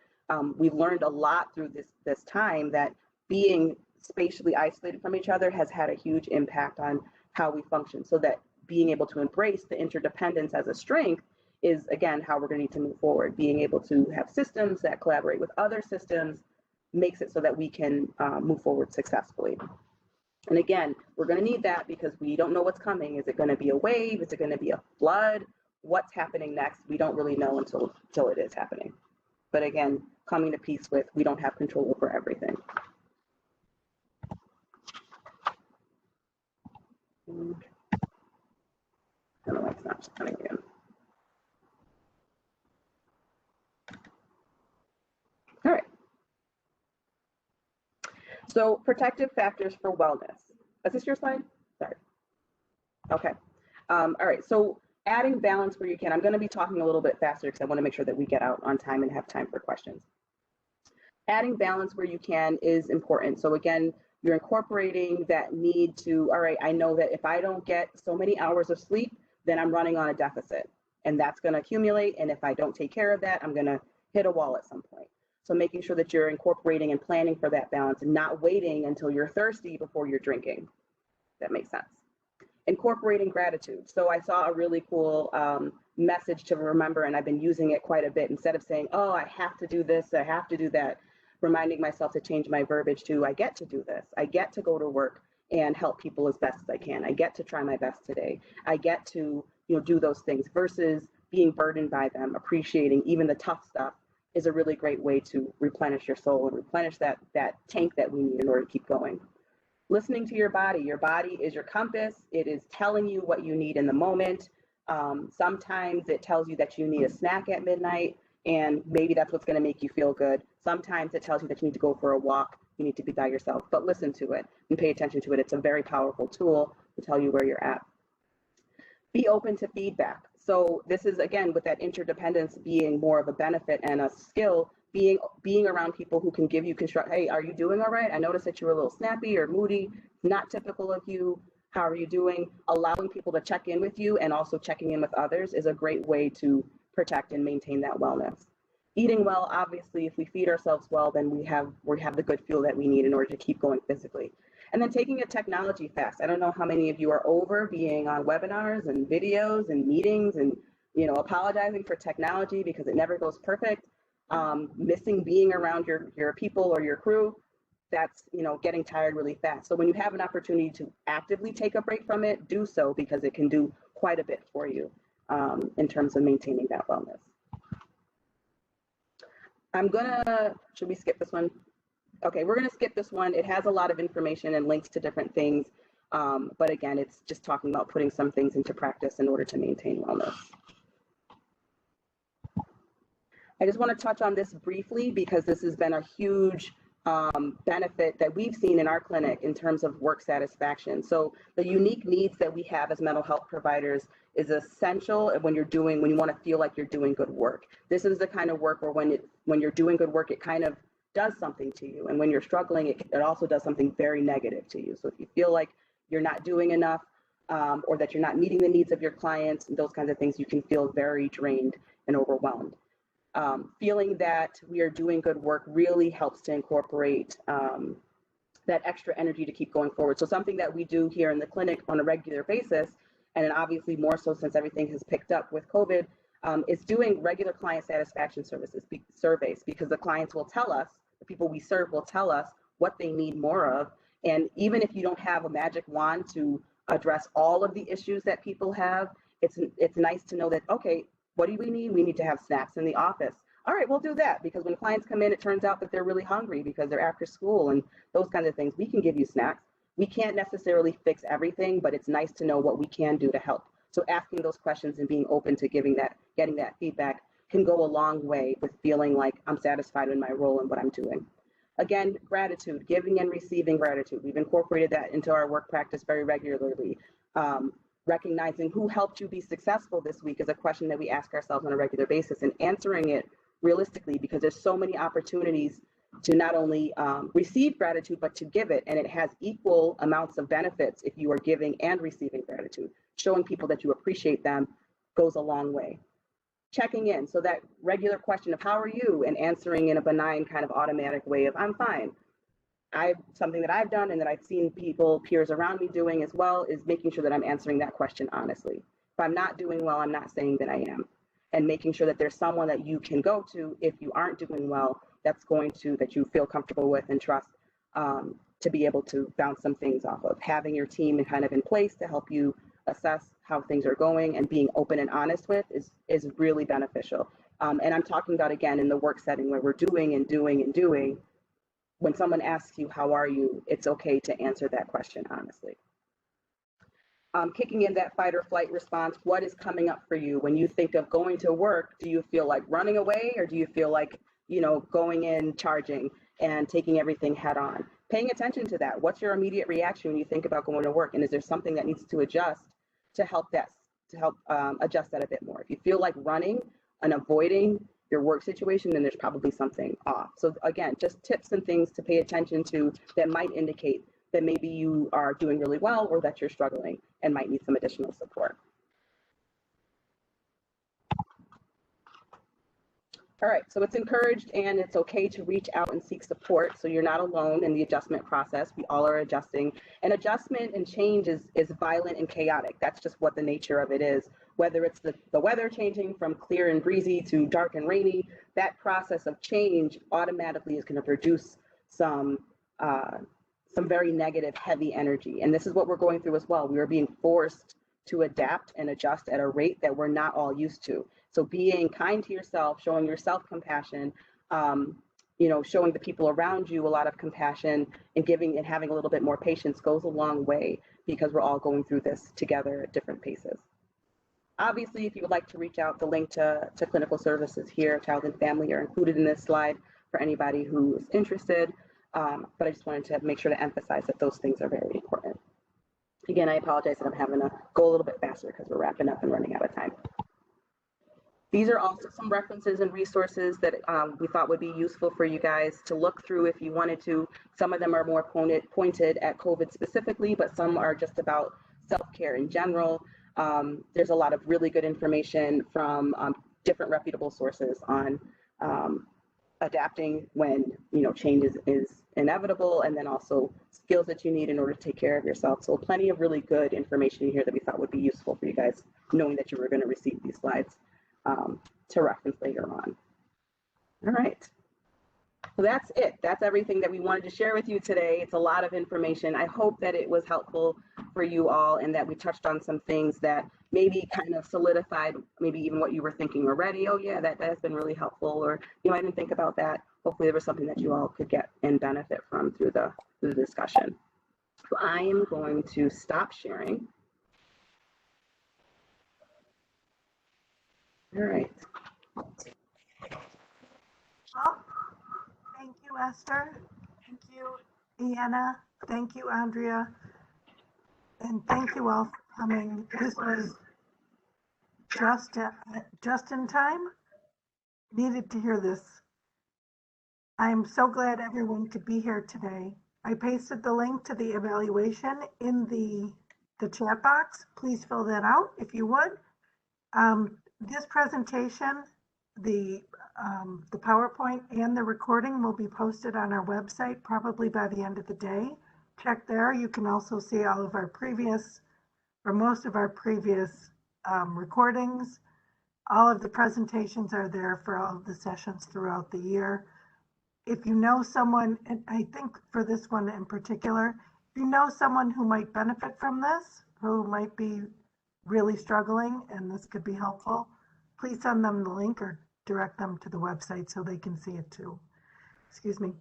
We've learned a lot through this time that being spatially isolated from each other has had a huge impact on how we function, so that being able to embrace the interdependence as a strength is, again, how we're going to need to move forward. Being able to have systems that collaborate with other systems makes it so that we can move forward successfully. And again, we're going to need that because we don't know what's coming. Is it going to be a wave? Is it going to be a flood? What's happening next? We don't really know until it is happening. But again, coming to peace with, we don't have control over everything. I don't know why it's not coming in. All right. So protective factors for wellness. Is this your slide? Sorry. Okay. All right. So adding balance where you can. I'm going to be talking a little bit faster because I want to make sure that we get out on time and have time for questions. Adding balance where you can is important. So again, you're incorporating that need to, all right, I know that if I don't get so many hours of sleep, then I'm running on a deficit, and that's going to accumulate. And if I don't take care of that, I'm going to hit a wall at some point. So making sure that you're incorporating and planning for that balance and not waiting until you're thirsty before you're drinking. That makes sense. Incorporating gratitude. So I saw a really cool message to remember, and I've been using it quite a bit. Instead of saying, oh, I have to do this, I have to do that, reminding myself to change my verbiage to, I get to do this. I get to go to work and help people as best as I can. I get to try my best today. I get to, do those things, versus being burdened by them. Appreciating even the tough stuff is a really great way to replenish your soul and replenish that tank that we need in order to keep going. Listening to your body. Your body is your compass. It is telling you what you need in the moment. Sometimes it tells you that you need a snack at midnight, and maybe that's what's going to make you feel good. Sometimes it tells you that you need to go for a walk. You need to be by yourself, but listen to it and pay attention to it. It's a very powerful tool to tell you where you're at. Be open to feedback. So this is, again, with that interdependence being more of a benefit and a skill, being around people who can give you hey, are you doing all right? I noticed that you were a little snappy or moody, not typical of you. How are you doing? Allowing people to check in with you and also checking in with others is a great way to protect and maintain that wellness. Eating well, obviously, if we feed ourselves well, then we have the good fuel that we need in order to keep going physically. And then taking a technology fast. I don't know how many of you are over being on webinars and videos and meetings and, apologizing for technology because it never goes perfect. Missing being around your people or your crew, that's, getting tired really fast. So when you have an opportunity to actively take a break from it, do so, because it can do quite a bit for you in terms of maintaining that wellness. Should we skip this one? Okay, we're gonna skip this one. It has a lot of information and links to different things. But again, it's just talking about putting some things into practice in order to maintain wellness. I just want to touch on this briefly because this has been a huge benefit that we've seen in our clinic in terms of work satisfaction. So the unique needs that we have as mental health providers is essential when you want to feel like you're doing good work. This is the kind of work where when you're doing good work, it kind of does something to you. And when you're struggling, it also does something very negative to you. So if you feel like you're not doing enough or that you're not meeting the needs of your clients and those kinds of things, you can feel very drained and overwhelmed. Feeling that we are doing good work really helps to incorporate that extra energy to keep going forward. So something that we do here in the clinic on a regular basis, and obviously more so since everything has picked up with COVID, is doing regular client satisfaction surveys, because the clients will tell us, the people we serve will tell us what they need more of, And even if you don't have a magic wand to address all of the issues that people have, it's nice to know that, okay, what do we need? We need to have snacks in the office. All right, we'll do that, because when clients come in, it turns out that they're really hungry because they're after school and those kinds of things. We can give you snacks. We can't necessarily fix everything, but it's nice to know what we can do to help. So asking those questions and being open to getting that feedback can go a long way with feeling like I'm satisfied in my role and what I'm doing. Again, gratitude, giving and receiving gratitude. We've incorporated that into our work practice very regularly. Recognizing who helped you be successful this week is a question that we ask ourselves on a regular basis, and answering it realistically, because there's so many opportunities to not only receive gratitude, but to give it. And it has equal amounts of benefits if you are giving and receiving gratitude. Showing people that you appreciate them goes a long way. Checking in, so that regular question of how are you, and answering in a benign kind of automatic way of I'm fine. Something that I've done and that I've seen peers around me doing as well, is making sure that I'm answering that question honestly. If I'm not doing well, I'm not saying that I am. And making sure that there's someone that you can go to if you aren't doing well, that you feel comfortable with and trust, to be able to bounce some things off of. Having your team kind of in place to help you assess how things are going and being open and honest with is really beneficial. And I'm talking about, again, in the work setting where we're doing and doing and doing. When someone asks you, how are you? It's okay to answer that question honestly. Kicking in that fight or flight response. What is coming up for you when you think of going to work? Do you feel like running away, or do you feel like, going in, charging and taking everything head on? Paying attention to that. What's your immediate reaction when you think about going to work? And is there something that needs to adjust to help adjust that a bit more? If you feel like running and avoiding your work situation, then there's probably something off. So again, just tips and things to pay attention to that might indicate that maybe you are doing really well, or that you're struggling and might need some additional support. All right, so it's encouraged and it's okay to reach out and seek support. So you're not alone in the adjustment process. We all are adjusting. And adjustment and change is violent and chaotic. That's just what the nature of it is. Whether it's the weather changing from clear and breezy to dark and rainy, that process of change automatically is going to produce some very negative, heavy energy. And this is what we're going through as well. We are being forced to adapt and adjust at a rate that we're not all used to. So being kind to yourself, showing yourself compassion, showing the people around you a lot of compassion, and giving and having a little bit more patience goes a long way, because we're all going through this together at different paces. Obviously, if you would like to reach out, the link to clinical services here, child and family, are included in this slide for anybody who is interested. But I just wanted to make sure to emphasize that those things are very important. Again, I apologize that I'm having to go a little bit faster because we're wrapping up and running out of time. These are also some references and resources that we thought would be useful for you guys to look through if you wanted to. Some of them are more pointed at COVID specifically, but some are just about self-care in general. There's a lot of really good information from different reputable sources on adapting when change is inevitable, and then also skills that you need in order to take care of yourself. So plenty of really good information here that we thought would be useful for you guys, knowing that you were going to receive these slides to reference later on. All right. So that's it. That's everything that we wanted to share with you today. It's a lot of information. I hope that it was helpful for you all, and that we touched on some things that maybe kind of solidified maybe even what you were thinking already. Oh yeah, that has been really helpful, or I didn't think about that. Hopefully there was something that you all could get and benefit from through the discussion. So I am going to stop sharing. All right. Well, thank you, Esther. Thank you, Deanna. Thank you, Andrea. And thank you all for coming. This was just in time. Needed to hear this. I'm so glad everyone could be here today. I pasted the link to the evaluation in the chat box. Please fill that out if you would. This presentation, the PowerPoint and the recording will be posted on our website probably by the end of the day. Check there. You can also see all of our previous, or most of our previous recordings. All of the presentations are there for all of the sessions throughout the year. If you know someone, and I think for this one in particular, you know someone who might benefit from this, who might be really struggling and this could be helpful, please send them the link or direct them to the website so they can see it too. Excuse me.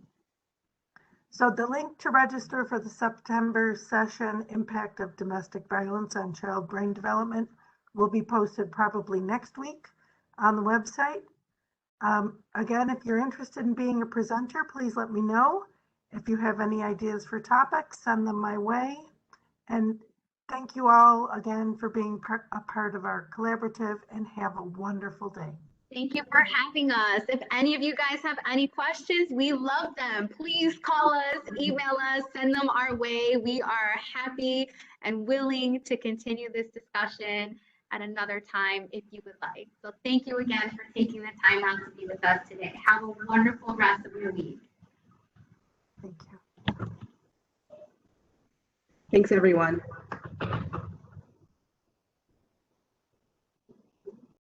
So the link to register for the September session, Impact of Domestic Violence on Child Brain Development, will be posted probably next week on the website. Again, if you're interested in being a presenter, please let me know. If you have any ideas for topics, send them my way. And thank you all again for being a part of our collaborative, and have a wonderful day. Thank you for having us. If any of you guys have any questions, we love them. Please call us, email us, send them our way. We are happy and willing to continue this discussion at another time if you would like. So thank you again for taking the time out to be with us today. Have a wonderful rest of your week. Thank you. Thanks, everyone.